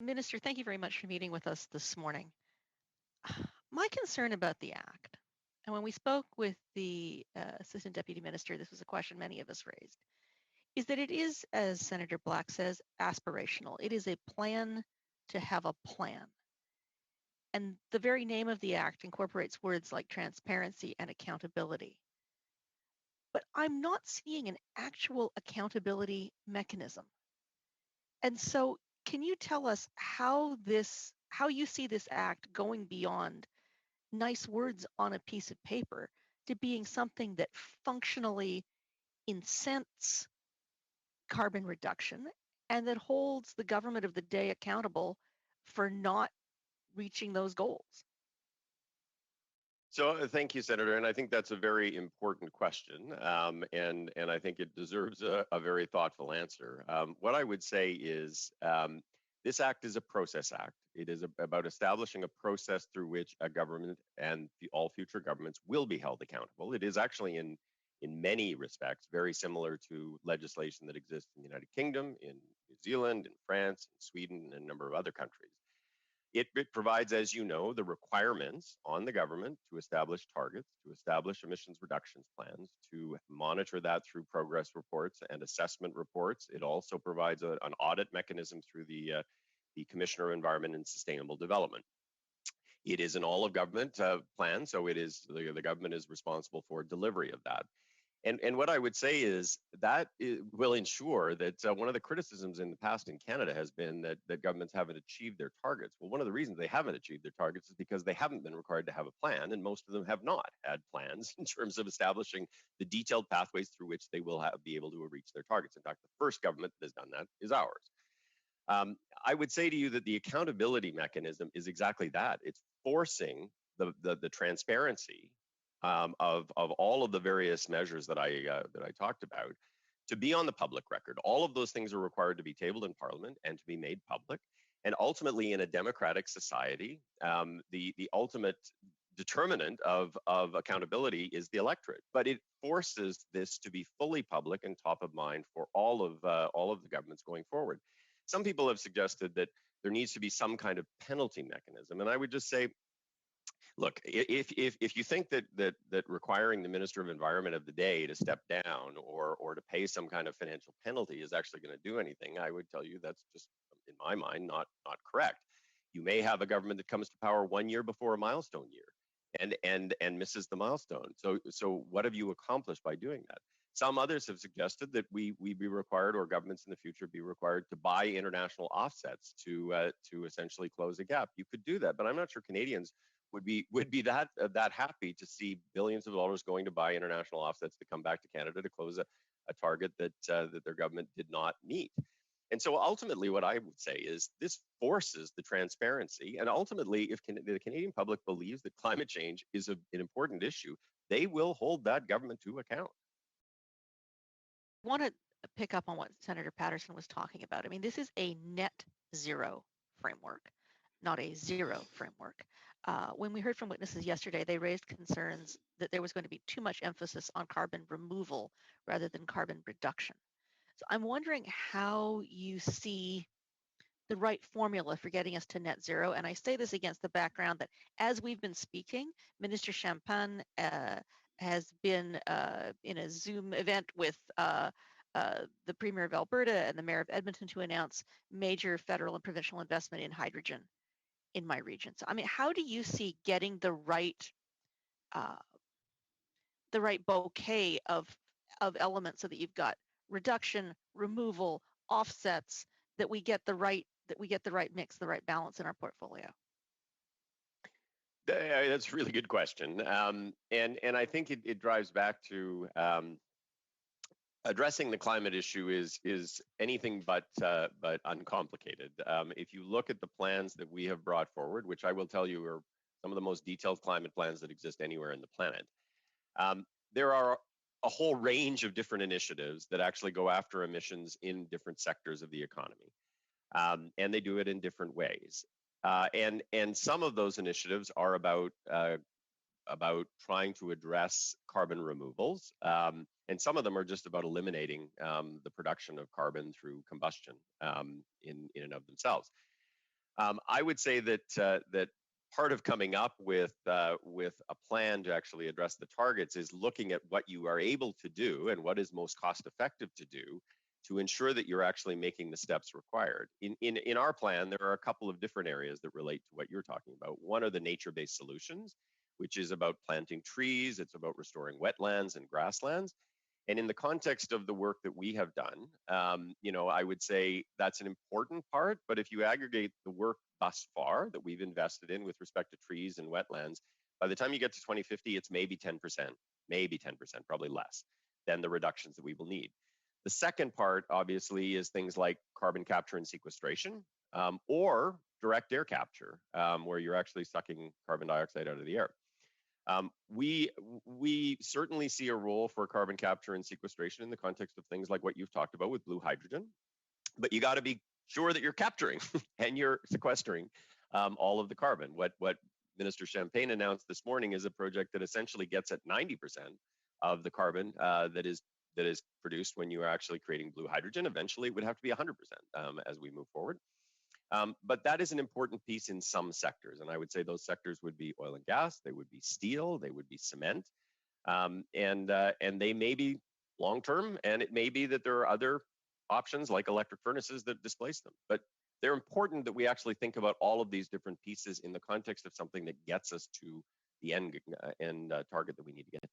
Minister, thank you very much for meeting with us this morning. My concern about the Act, and when we spoke with the Assistant Deputy Minister, this was a question many of us raised, is that it is, as Senator Black says, aspirational. It is a plan to have a plan. And the very name of the Act incorporates words like transparency and accountability. But I'm not seeing an actual accountability mechanism. And so can you tell us how you see this Act going beyond nice words on a piece of paper to being something that functionally incents carbon reduction and that holds the government of the day accountable for not reaching those goals? So thank you, Senator, and I think that's a very important question, and I think it deserves a very thoughtful answer. What I would say is this act is a process act. It is about establishing a process through which a government and all future governments will be held accountable. It is actually in many respects very similar to legislation that exists in the United Kingdom, in New Zealand, in France, in Sweden, and a number of other countries. It provides, as you know, the requirements on the government to establish targets, to establish emissions reductions plans, to monitor that through progress reports and assessment reports. It also provides an audit mechanism through the Commissioner of Environment and Sustainable Development. It is an all-of-government plan, so it is the government is responsible for delivery of that. And what I would say is that will ensure that one of the criticisms in the past in Canada has been that governments haven't achieved their targets. Well, one of the reasons they haven't achieved their targets is because they haven't been required to have a plan, and most of them have not had plans in terms of establishing the detailed pathways through which they will be able to reach their targets. In fact, the first government that has done that is ours. I would say to you that the accountability mechanism is exactly that. It's forcing the transparency of all of the various measures that I talked about to be on the public record. All of those things are required to be tabled in Parliament and to be made public. And ultimately, in a democratic society, the ultimate determinant of accountability is the electorate. But it forces this to be fully public and top of mind for all of the governments going forward. Some people have suggested that there needs to be some kind of penalty mechanism, and I would just say, look, if you think that requiring the Minister of Environment of the day to step down or to pay some kind of financial penalty is actually going to do anything, I would tell you that's just, in my mind, not correct. You may have a government that comes to power 1 year before a milestone year and misses the milestone. So what have you accomplished by doing that? Some others have suggested that we be required, or governments in the future be required, to buy international offsets to essentially close a gap. You could do that, but I'm not sure Canadians would be that happy to see billions of dollars going to buy international offsets to come back to Canada to close a target that their government did not meet. And so ultimately, what I would say is this forces the transparency. And ultimately, if the Canadian public believes that climate change is an important issue, they will hold that government to account. I want to pick up on what Senator Patterson was talking about. I mean, this is a net zero framework, not a zero framework. When we heard from witnesses yesterday, they raised concerns that there was going to be too much emphasis on carbon removal rather than carbon reduction. So I'm wondering how you see the right formula for getting us to net zero. And I say this against the background that as we've been speaking, Minister Champagne has been in a Zoom event with the Premier of Alberta and the Mayor of Edmonton to announce major federal and provincial investment in hydrogen in my region. So, I mean, how do you see getting the right bouquet of elements so that you've got reduction, removal, offsets, that we get the right mix, the right balance in our portfolio? That's a really good question, and I think it drives back to addressing the climate issue is anything but uncomplicated. If you look at the plans that we have brought forward, which I will tell you are some of the most detailed climate plans that exist anywhere in the planet, there are a whole range of different initiatives that actually go after emissions in different sectors of the economy, and they do it in different ways. And some of those initiatives are about trying to address carbon removals, and some of them are just about eliminating the production of carbon through combustion in and of themselves. I would say that part of coming up with a plan to actually address the targets is looking at what you are able to do and what is most cost effective to do to ensure that you're actually making the steps required. In our plan, there are a couple of different areas that relate to what you're talking about. One are the nature-based solutions, which is about planting trees. It's about restoring wetlands and grasslands. And in the context of the work that we have done, I would say that's an important part. But if you aggregate the work thus far that we've invested in with respect to trees and wetlands, by the time you get to 2050, it's maybe 10%, probably less than the reductions that we will need. The second part, obviously, is things like carbon capture and sequestration, or direct air capture, where you're actually sucking carbon dioxide out of the air. We certainly see a role for carbon capture and sequestration in the context of things like what you've talked about with blue hydrogen, but you got to be sure that you're capturing and you're sequestering all of the carbon. What Minister Champagne announced this morning is a project that essentially gets at 90% of the carbon that is produced when you are actually creating blue hydrogen. Eventually, it would have to be 100% as we move forward. But that is an important piece in some sectors. And I would say those sectors would be oil and gas, they would be steel, they would be cement, and they may be long-term, and it may be that there are other options like electric furnaces that displace them. But they're important that we actually think about all of these different pieces in the context of something that gets us to the end target that we need to get to.